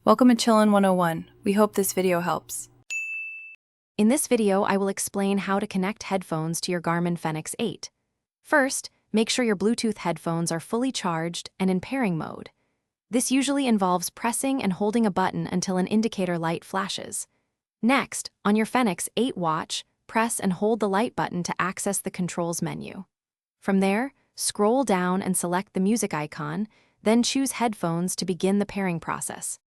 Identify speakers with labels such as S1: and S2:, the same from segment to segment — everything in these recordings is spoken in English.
S1: Welcome to Chillin' 101. We hope this video helps.
S2: In this video, I will explain how to connect headphones to your Garmin Fenix 8. First, make sure your Bluetooth headphones are fully charged and in pairing mode. This usually involves pressing and holding a button until an indicator light flashes. Next, on your Fenix 8 watch, press and hold the light button to access the controls menu. From there, scroll down and select the music icon, then choose headphones to begin the pairing process.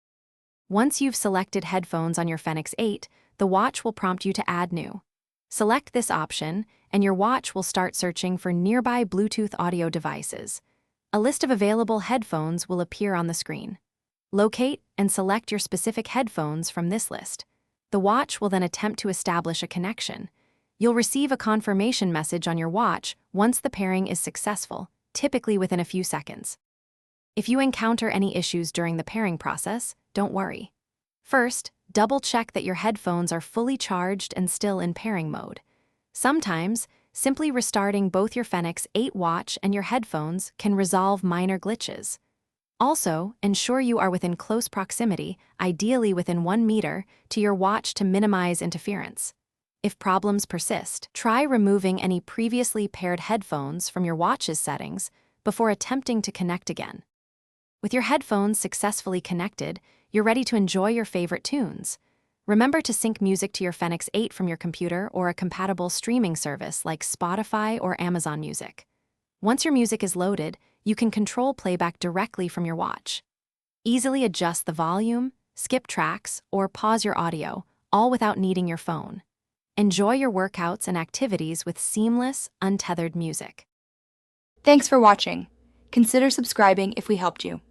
S2: Once you've selected headphones on your Fenix 8, the watch will prompt you to add new. Select this option, and your watch will start searching for nearby Bluetooth audio devices. A list of available headphones will appear on the screen. Locate and select your specific headphones from this list. The watch will then attempt to establish a connection. You'll receive a confirmation message on your watch once the pairing is successful, typically within a few seconds. If you encounter any issues during the pairing process, don't worry. First, double-check that your headphones are fully charged and still in pairing mode. Sometimes, simply restarting both your Fenix 8 watch and your headphones can resolve minor glitches. Also, ensure you are within close proximity, ideally within 1 meter, to your watch to minimize interference. If problems persist, try removing any previously paired headphones from your watch's settings before attempting to connect again. With your headphones successfully connected, you're ready to enjoy your favorite tunes. Remember to sync music to your Fenix 8 from your computer or a compatible streaming service like Spotify or Amazon Music. Once your music is loaded, you can control playback directly from your watch. Easily adjust the volume, skip tracks, or pause your audio, all without needing your phone. Enjoy your workouts and activities with seamless, untethered music.
S3: Thanks for watching. Consider subscribing if we helped you.